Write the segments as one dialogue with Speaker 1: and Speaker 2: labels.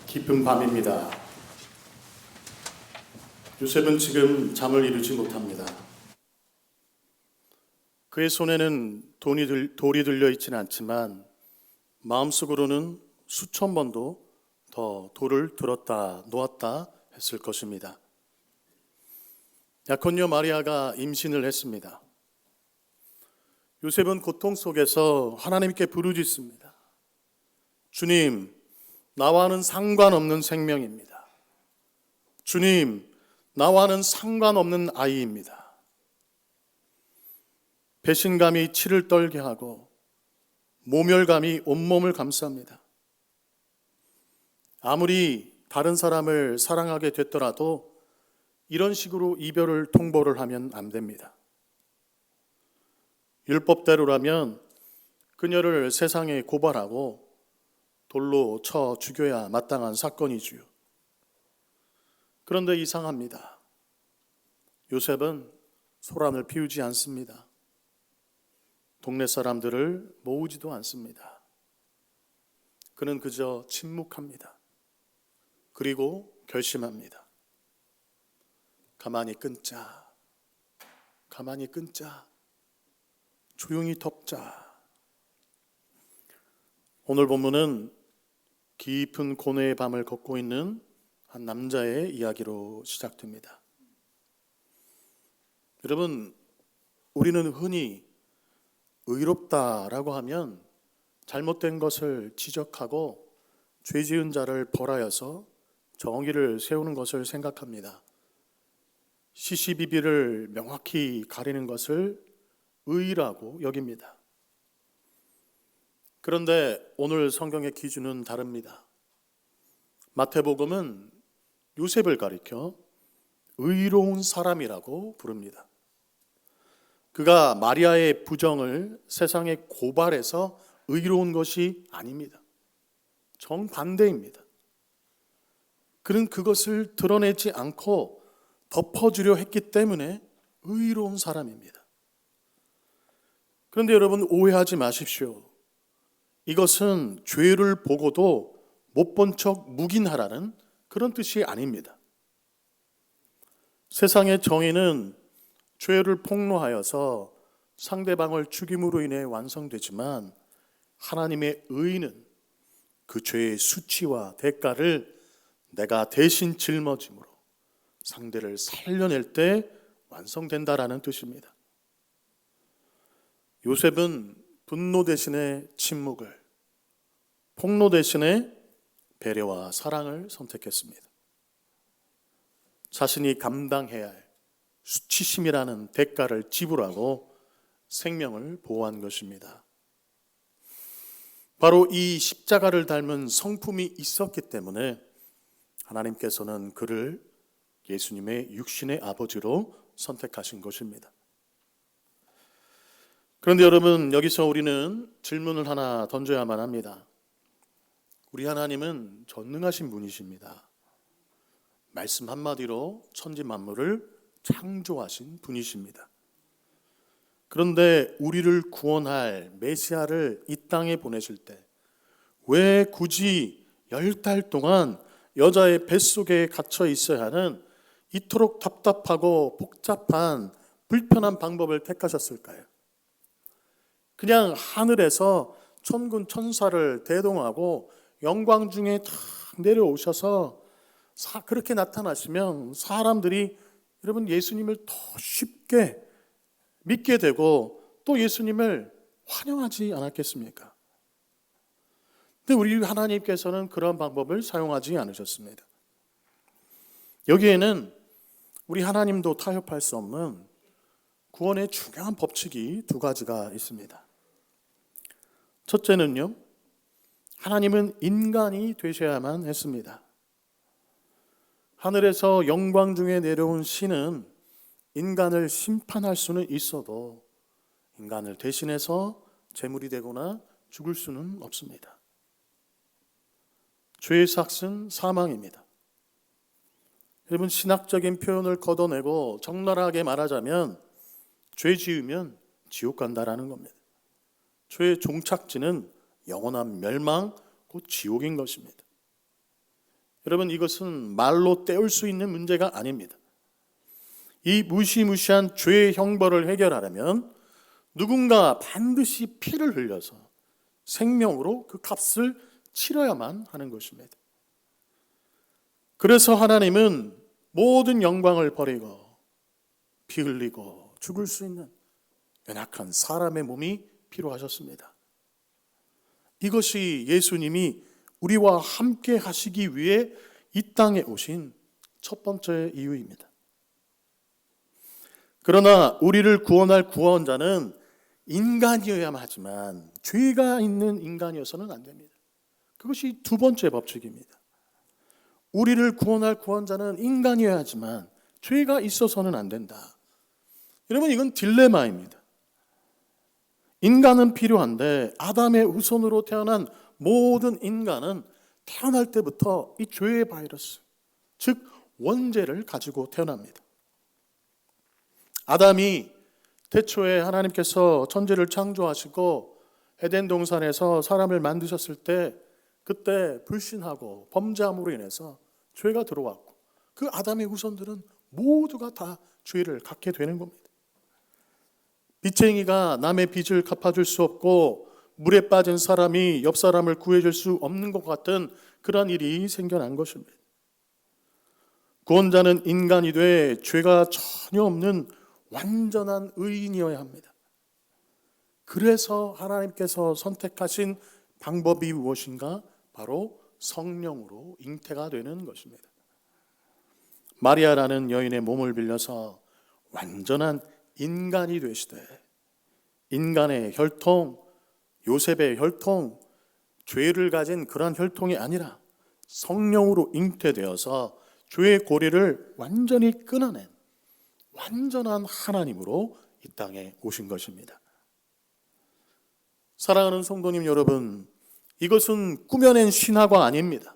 Speaker 1: 깊은 밤입니다. 요셉은 지금 잠을 이루지 못합니다. 그의 손에는 돌이 들려 있지는 않지만 마음속으로는 수천 번도 더 돌을 들었다 놓았다 했을 것입니다. 약혼녀 마리아가 임신을 했습니다. 요셉은 고통 속에서 하나님께 부르짖습니다. 주님, 나와는 상관없는 생명입니다. 주님, 나와는 상관없는 아이입니다. 배신감이 치를 떨게 하고 모멸감이 온몸을 감쌉니다. 아무리 다른 사람을 사랑하게 됐더라도 이런 식으로 이별을 통보를 하면 안 됩니다. 율법대로라면 그녀를 세상에 고발하고 돌로 쳐 죽여야 마땅한 사건이지요. 그런데 이상합니다. 요셉은 소란을 피우지 않습니다. 동네 사람들을 모으지도 않습니다. 그는 그저 침묵합니다. 그리고 결심합니다. 가만히 끊자. 가만히 끊자. 조용히 덮자. 오늘 본문은 깊은 고뇌의 밤을 걷고 있는 한 남자의 이야기로 시작됩니다. 여러분, 우리는 흔히 의롭다라고 하면 잘못된 것을 지적하고 죄 지은 자를 벌하여서 정의를 세우는 것을 생각합니다. 시시비비를 명확히 가리는 것을 의라고 여깁니다. 그런데 오늘 성경의 기준은 다릅니다. 마태복음은 요셉을 가리켜 의로운 사람이라고 부릅니다. 그가 마리아의 부정을 세상에 고발해서 의로운 것이 아닙니다. 정반대입니다. 그는 그것을 드러내지 않고 덮어주려 했기 때문에 의로운 사람입니다. 그런데 여러분, 오해하지 마십시오. 이것은 죄를 보고도 못 본 척 묵인하라는 그런 뜻이 아닙니다. 세상의 정의는 죄를 폭로하여서 상대방을 죽임으로 인해 완성되지만 하나님의 의는 그 죄의 수치와 대가를 내가 대신 짊어짐으로 상대를 살려낼 때 완성된다라는 뜻입니다. 요셉은 분노 대신에 침묵을, 폭로 대신에 배려와 사랑을 선택했습니다. 자신이 감당해야 할 수치심이라는 대가를 지불하고 생명을 보호한 것입니다. 바로 이 십자가를 닮은 성품이 있었기 때문에 하나님께서는 그를 예수님의 육신의 아버지로 선택하신 것입니다. 그런데 여러분, 여기서 우리는 질문을 하나 던져야만 합니다. 우리 하나님은 전능하신 분이십니다. 말씀 한마디로 천지 만물을 창조하신 분이십니다. 그런데 우리를 구원할 메시아를 이 땅에 보내실 때 왜 굳이 10달 동안 여자의 뱃속에 갇혀 있어야 하는 이토록 답답하고 복잡한 불편한 방법을 택하셨을까요? 그냥 하늘에서 천군 천사를 대동하고 영광 중에 탁 내려오셔서 그렇게 나타나시면 사람들이 여러분 예수님을 더 쉽게 믿게 되고 또 예수님을 환영하지 않았겠습니까? 근데 우리 하나님께서는 그런 방법을 사용하지 않으셨습니다. 여기에는 우리 하나님도 타협할 수 없는 구원의 중요한 법칙이 두 가지가 있습니다. 첫째는요, 하나님은 인간이 되셔야만 했습니다. 하늘에서 영광 중에 내려온 신은 인간을 심판할 수는 있어도 인간을 대신해서 제물이 되거나 죽을 수는 없습니다. 죄의 삭은 사망입니다. 여러분, 신학적인 표현을 걷어내고 적나라하게 말하자면 죄 지으면 지옥 간다라는 겁니다. 죄의 종착지는 영원한 멸망, 곧 지옥인 것입니다. 여러분, 이것은 말로 때울 수 있는 문제가 아닙니다. 이 무시무시한 죄의 형벌을 해결하려면 누군가 반드시 피를 흘려서 생명으로 그 값을 치러야만 하는 것입니다. 그래서 하나님은 모든 영광을 버리고 피 흘리고 죽을 수 있는 연약한 사람의 몸이 필요하셨습니다. 이것이 예수님이 우리와 함께 하시기 위해 이 땅에 오신 첫 번째 이유입니다. 그러나 우리를 구원할 구원자는 인간이어야만 하지만 죄가 있는 인간이어서는 안 됩니다. 그것이 두 번째 법칙입니다. 우리를 구원할 구원자는 인간이어야 하지만 죄가 있어서는 안 된다. 여러분, 이건 딜레마입니다. 인간은 필요한데 아담의 후손으로 태어난 모든 인간은 태어날 때부터 이 죄의 바이러스, 즉 원죄를 가지고 태어납니다. 아담이 태초에 하나님께서 천지를 창조하시고 에덴 동산에서 사람을 만드셨을 때 그때 불신하고 범죄함으로 인해서 죄가 들어왔고 그 아담의 후손들은 모두가 다 죄를 갖게 되는 겁니다. 빚쟁이가 남의 빚을 갚아줄 수 없고 물에 빠진 사람이 옆 사람을 구해줄 수 없는 것 같은 그런 일이 생겨난 것입니다. 구원자는 인간이 돼 죄가 전혀 없는 완전한 의인이어야 합니다. 그래서 하나님께서 선택하신 방법이 무엇인가? 바로 성령으로 잉태가 되는 것입니다. 마리아라는 여인의 몸을 빌려서 완전한 인간이 되시되 인간의 혈통, 요셉의 혈통, 죄를 가진 그런 혈통이 아니라 성령으로 잉태되어서 죄의 고리를 완전히 끊어낸 완전한 하나님으로 이 땅에 오신 것입니다. 사랑하는 성도님 여러분, 이것은 꾸며낸 신화가 아닙니다.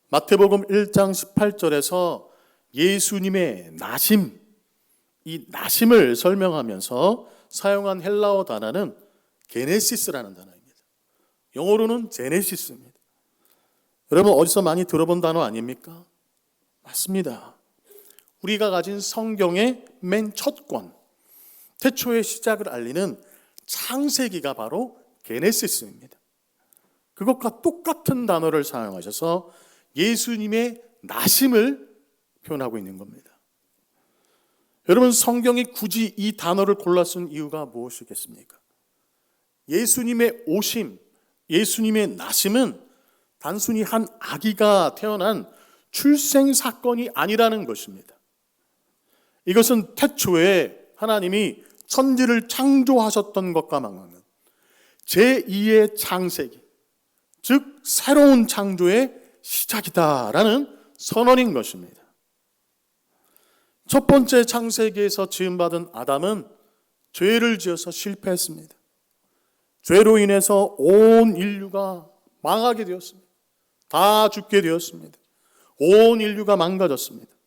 Speaker 1: 마태복음 1장 18절에서 예수님의 나심, 이 나심을 설명하면서 사용한 헬라어 단어는 게네시스라는 단어입니다. 영어로는 제네시스입니다. 여러분, 어디서 많이 들어본 단어 아닙니까? 맞습니다. 우리가 가진 성경의 맨 첫 권, 태초의 시작을 알리는 창세기가 바로 게네시스입니다. 그것과 똑같은 단어를 사용하셔서 예수님의 나심을 표현하고 있는 겁니다. 여러분, 성경이 굳이 이 단어를 골라 쓴 이유가 무엇이겠습니까? 예수님의 오심, 예수님의 나심은 단순히 한 아기가 태어난 출생 사건이 아니라는 것입니다. 이것은 태초에 하나님이 천지를 창조하셨던 것과 만나는 제2의 창세기, 즉 새로운 창조의 시작이다라는 선언인 것입니다. 첫 번째 창세기에서 지음받은 아담은 죄를 지어서 실패했습니다. 죄로 인해서 온 인류가 망하게 되었습니다. 다 죽게 되었습니다. 온 인류가 망가졌습니다.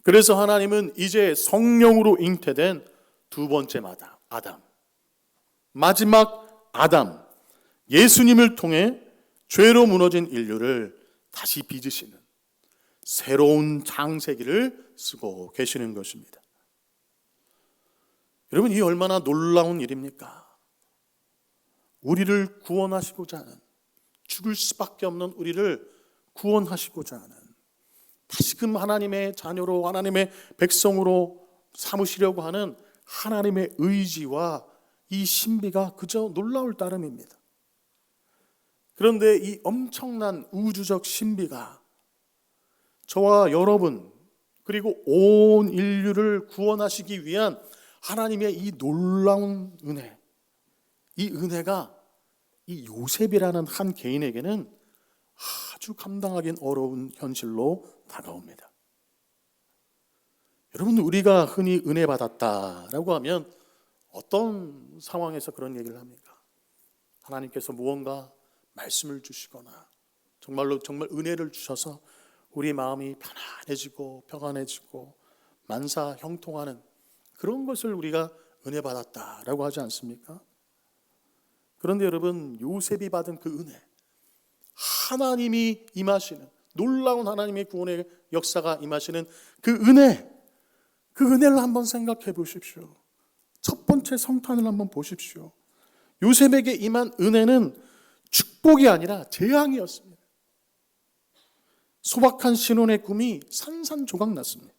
Speaker 1: 그래서 하나님은 이제 성령으로 잉태된 두 번째 아담, 마지막 아담, 예수님을 통해 죄로 무너진 인류를 다시 빚으시는 새로운 창세기를 쓰고 계시는 것입니다. 여러분, 이 얼마나 놀라운 일입니까? 우리를 구원하시고자 하는, 죽을 수밖에 없는 우리를 구원하시고자 하는, 다시금 하나님의 자녀로 하나님의 백성으로 삼으시려고 하는 하나님의 의지와 이 신비가 그저 놀라울 따름입니다. 그런데 이 엄청난 우주적 신비가 저와 여러분 그리고 온 인류를 구원하시기 위한 하나님의 이 놀라운 은혜, 이 은혜가 이 요셉이라는 한 개인에게는 아주 감당하기는 어려운 현실로 다가옵니다. 여러분, 우리가 흔히 은혜 받았다라고 하면 어떤 상황에서 그런 얘기를 합니까? 하나님께서 무언가 말씀을 주시거나 정말 은혜를 주셔서 우리 마음이 편안해지고 평안해지고 만사 형통하는 그런 것을 우리가 은혜 받았다라고 하지 않습니까? 그런데 여러분, 요셉이 받은 그 은혜, 하나님이 임하시는, 놀라운 하나님의 구원의 역사가 임하시는 그 은혜, 그 은혜를 한번 생각해 보십시오. 첫 번째 성탄을 한번 보십시오. 요셉에게 임한 은혜는 축복이 아니라 재앙이었습니다. 소박한 신혼의 꿈이 산산조각 났습니다.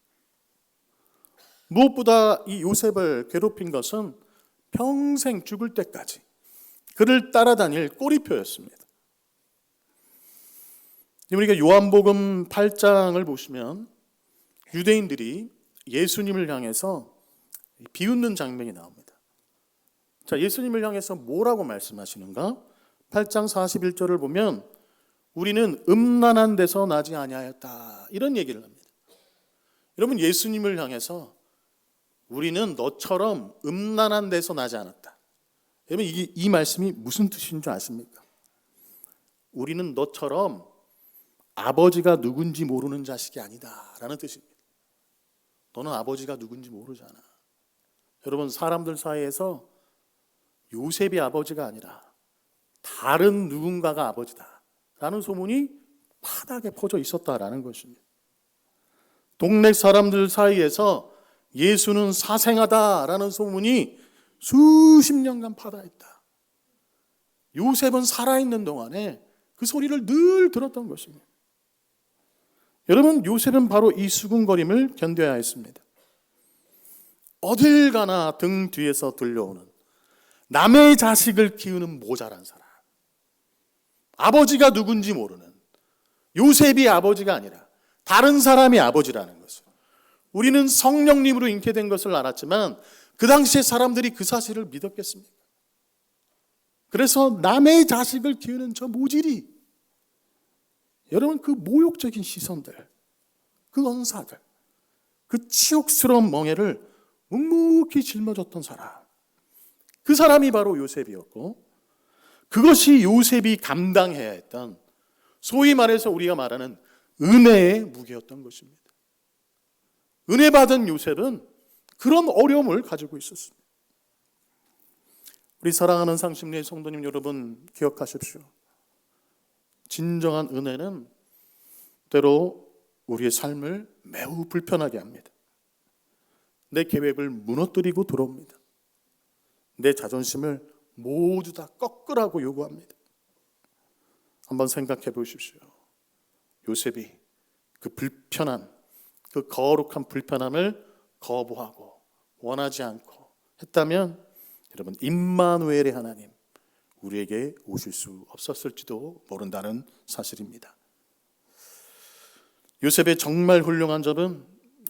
Speaker 1: 무엇보다 이 요셉을 괴롭힌 것은 평생 죽을 때까지 그를 따라다닐 꼬리표였습니다. 우리가 요한복음 8장을 보시면 유대인들이 예수님을 향해서 비웃는 장면이 나옵니다. 자, 예수님을 향해서 뭐라고 말씀하시는가? 8장 41절을 보면 우리는 음란한 데서 나지 아니하였다, 이런 얘기를 합니다. 여러분, 예수님을 향해서 우리는 너처럼 음란한 데서 나지 않았다. 여러분, 이 말씀이 무슨 뜻인 줄 아십니까? 우리는 너처럼 아버지가 누군지 모르는 자식이 아니다 라는 뜻입니다. 너는 아버지가 누군지 모르잖아. 여러분, 사람들 사이에서 요셉이 아버지가 아니라 다른 누군가가 아버지다 라는 소문이 파닥에 퍼져 있었다라는 것입니다. 동네 사람들 사이에서 예수는 사생아다라는 소문이 수십 년간 파다했다. 요셉은 살아있는 동안에 그 소리를 늘 들었던 것입니다. 여러분, 요셉은 바로 이 수군거림을 견뎌야 했습니다. 어딜 가나 등 뒤에서 들려오는 남의 자식을 키우는 모자란 사람, 아버지가 누군지 모르는, 요셉이 아버지가 아니라 다른 사람이 아버지라는 것을 우리는 성령님으로 잉태된 것을 알았지만 그 당시에 사람들이 그 사실을 믿었겠습니까? 그래서 남의 자식을 키우는 저 모질이, 여러분, 그 모욕적인 시선들, 그 언사들, 그 치욕스러운 멍에를 묵묵히 짊어졌던 사람, 그 사람이 바로 요셉이었고, 그것이 요셉이 감당해야 했던, 소위 말해서 우리가 말하는 은혜의 무게였던 것입니다. 은혜 받은 요셉은 그런 어려움을 가지고 있었습니다. 우리 사랑하는 상심리의 성도님 여러분, 기억하십시오. 진정한 은혜는 때로 우리의 삶을 매우 불편하게 합니다. 내 계획을 무너뜨리고 들어옵니다. 내 자존심을 모두 다 꺾으라고 요구합니다. 한번 생각해 보십시오. 요셉이 그 불편한, 그 거룩한 불편함을 거부하고 원하지 않고 했다면 여러분, 임마누엘의 하나님 우리에게 오실 수 없었을지도 모른다는 사실입니다. 요셉의 정말 훌륭한 점은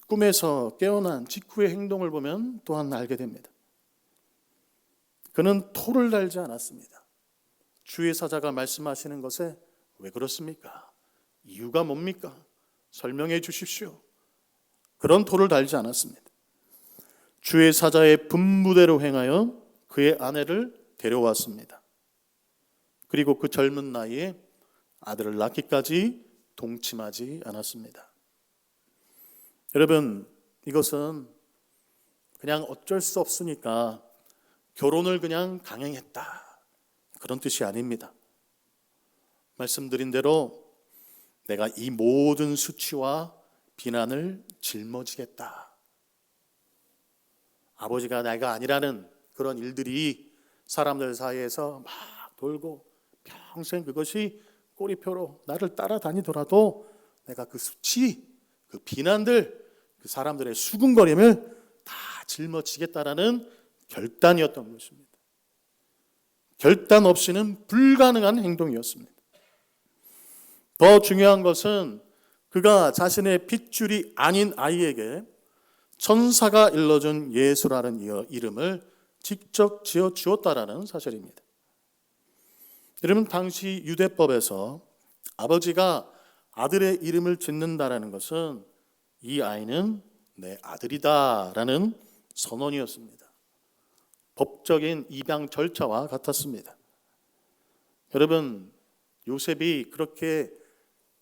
Speaker 1: 꿈에서 깨어난 직후의 행동을 보면 또한 알게 됩니다. 그는 토를 달지 않았습니다. 주의 사자가 말씀하시는 것에 왜 그렇습니까? 이유가 뭡니까? 설명해 주십시오. 그런 토를 달지 않았습니다. 주의 사자의 분부대로 행하여 그의 아내를 데려왔습니다. 그리고 그 젊은 나이에 아들을 낳기까지 동침하지 않았습니다. 여러분, 이것은 그냥 어쩔 수 없으니까 결혼을 그냥 강행했다, 그런 뜻이 아닙니다. 말씀드린 대로 내가 이 모든 수치와 비난을 짊어지겠다. 아버지가 내가 아니라는 그런 일들이 사람들 사이에서 막 돌고 평생 그것이 꼬리표로 나를 따라다니더라도 내가 그 수치, 그 비난들, 그 사람들의 수군거림을 다 짊어지겠다라는 결단이었던 것입니다. 결단 없이는 불가능한 행동이었습니다. 더 중요한 것은 그가 자신의 핏줄이 아닌 아이에게 천사가 일러준 예수라는 이름을 직접 지어주었다라는 사실입니다. 여러분, 당시 유대법에서 아버지가 아들의 이름을 짓는다라는 것은 이 아이는 내 아들이다라는 선언이었습니다. 법적인 입양 절차와 같았습니다. 여러분, 요셉이 그렇게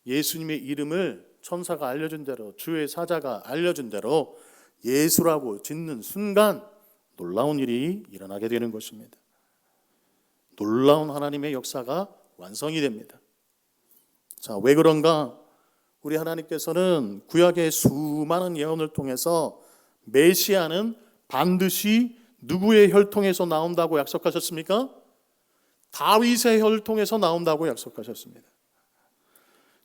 Speaker 1: 예수님의 이름을 천사가 알려준 대로, 주의 사자가 알려준 대로 예수라고 짓는 순간 놀라운 일이 일어나게 되는 것입니다. 놀라운 하나님의 역사가 완성이 됩니다. 자, 왜 그런가? 우리 하나님께서는 구약의 수많은 예언을 통해서 메시아는 반드시 누구의 혈통에서 나온다고 약속하셨습니까? 다윗의 혈통에서 나온다고 약속하셨습니다.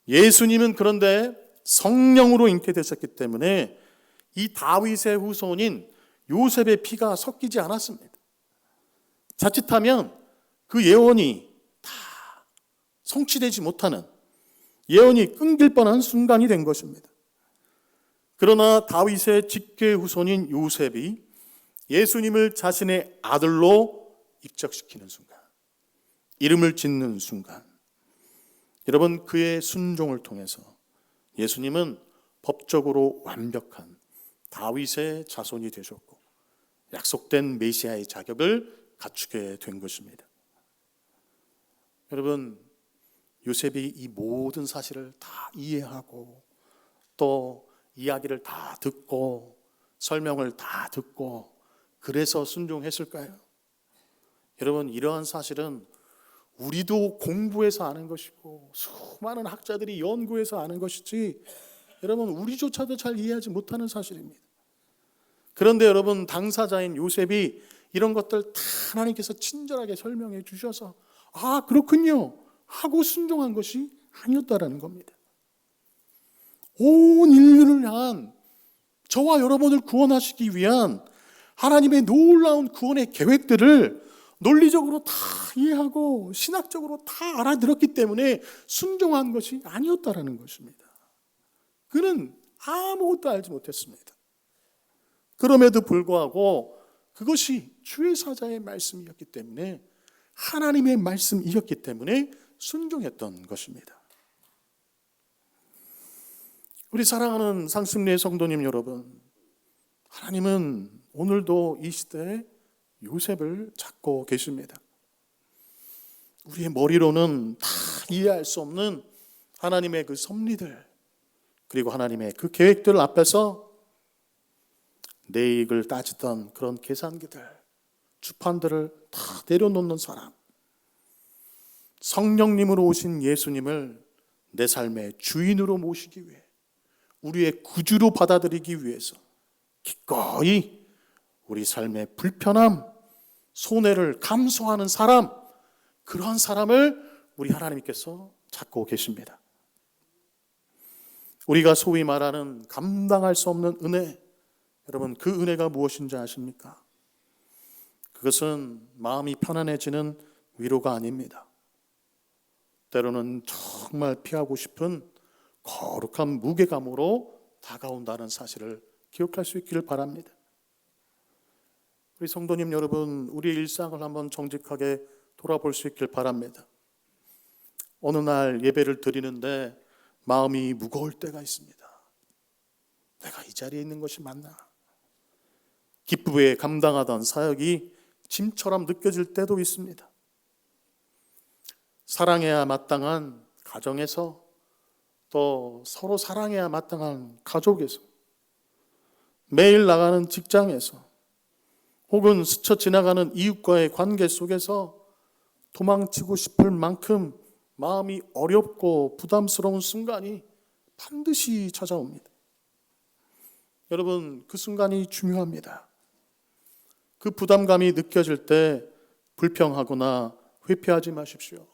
Speaker 1: 예수님은 그런데 성령으로 잉태되셨기 때문에 이 다윗의 후손인 요셉의 피가 섞이지 않았습니다. 자칫하면 그 예언이 다 성취되지 못하는, 예언이 끊길 뻔한 순간이 된 것입니다. 그러나 다윗의 직계 후손인 요셉이 예수님을 자신의 아들로 입적시키는 순간, 이름을 짓는 순간, 여러분, 그의 순종을 통해서 예수님은 법적으로 완벽한 다윗의 자손이 되셨고 약속된 메시아의 자격을 갖추게 된 것입니다. 여러분, 요셉이 이 모든 사실을 다 이해하고 또 이야기를 다 듣고 설명을 다 듣고 그래서 순종했을까요? 여러분, 이러한 사실은 우리도 공부해서 아는 것이고 수많은 학자들이 연구해서 아는 것이지, 여러분, 우리조차도 잘 이해하지 못하는 사실입니다. 그런데 여러분, 당사자인 요셉이 이런 것들 다 하나님께서 친절하게 설명해 주셔서 아, 그렇군요 하고 순종한 것이 아니었다라는 겁니다. 온 인류를 향한, 저와 여러분을 구원하시기 위한 하나님의 놀라운 구원의 계획들을 논리적으로 다 이해하고 신학적으로 다 알아들었기 때문에 순종한 것이 아니었다라는 것입니다. 그는 아무것도 알지 못했습니다. 그럼에도 불구하고 그것이 주의 사자의 말씀이었기 때문에, 하나님의 말씀이었기 때문에 순종했던 것입니다. 우리 사랑하는 상승리의 성도님 여러분, 하나님은 오늘도 이 시대에 요셉을 찾고 계십니다. 우리의 머리로는 다 이해할 수 없는 하나님의 그 섭리들, 그리고 하나님의 그 계획들 앞에서 내 이익을 따지던 그런 계산기들, 주판들을 다 내려놓는 사람, 성령님으로 오신 예수님을 내 삶의 주인으로 모시기 위해, 우리의 구주로 받아들이기 위해서 기꺼이 우리 삶의 불편함, 손해를 감수하는 사람, 그러한 사람을 우리 하나님께서 찾고 계십니다. 우리가 소위 말하는 감당할 수 없는 은혜, 여러분, 그 은혜가 무엇인지 아십니까? 그것은 마음이 편안해지는 위로가 아닙니다. 때로는 정말 피하고 싶은 거룩한 무게감으로 다가온다는 사실을 기억할 수 있기를 바랍니다. 우리 성도님 여러분, 우리의 일상을 한번 정직하게 돌아볼 수 있길 바랍니다. 어느 날 예배를 드리는데 마음이 무거울 때가 있습니다. 내가 이 자리에 있는 것이 맞나? 기쁘게 감당하던 사역이 짐처럼 느껴질 때도 있습니다. 사랑해야 마땅한 가정에서, 또 서로 사랑해야 마땅한 가족에서, 매일 나가는 직장에서, 혹은 스쳐 지나가는 이웃과의 관계 속에서 도망치고 싶을 만큼 마음이 어렵고 부담스러운 순간이 반드시 찾아옵니다. 여러분, 그 순간이 중요합니다. 그 부담감이 느껴질 때 불평하거나 회피하지 마십시오.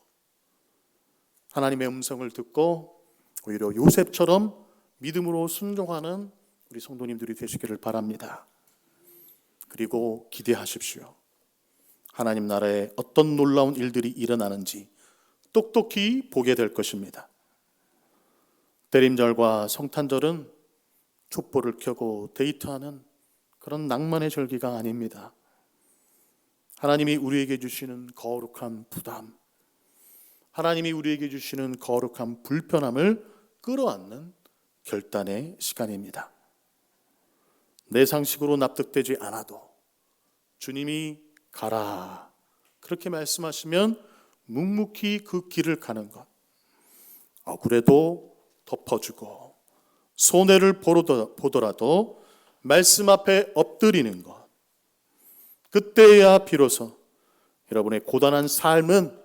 Speaker 1: 하나님의 음성을 듣고 오히려 요셉처럼 믿음으로 순종하는 우리 성도님들이 되시기를 바랍니다. 그리고 기대하십시오. 하나님 나라에 어떤 놀라운 일들이 일어나는지 똑똑히 보게 될 것입니다. 대림절과 성탄절은 촛불을 켜고 데이트하는 그런 낭만의 절기가 아닙니다. 하나님이 우리에게 주시는 거룩한 부담, 하나님이 우리에게 주시는 거룩한 불편함을 끌어안는 결단의 시간입니다. 내 상식으로 납득되지 않아도 주님이 가라 그렇게 말씀하시면 묵묵히 그 길을 가는 것, 억울해도 덮어주고 손해를 보더라도 말씀 앞에 엎드리는 것, 그때야 비로소 여러분의 고단한 삶은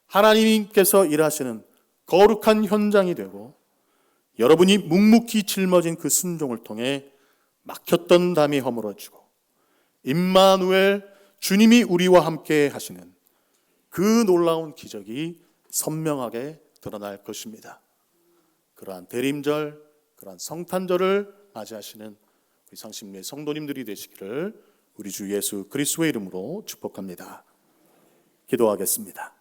Speaker 1: 하나님께서 일하시는 거룩한 현장이 되고 여러분이 묵묵히 짊어진 그 순종을 통해 막혔던 담이 허물어지고 임마누엘 주님이 우리와 함께 하시는 그 놀라운 기적이 선명하게 드러날 것입니다. 그러한 대림절, 그러한 성탄절을 맞이하시는 우리 상심리의 성도님들이 되시기를 우리 주 예수 그리스도의 이름으로 축복합니다. 기도하겠습니다.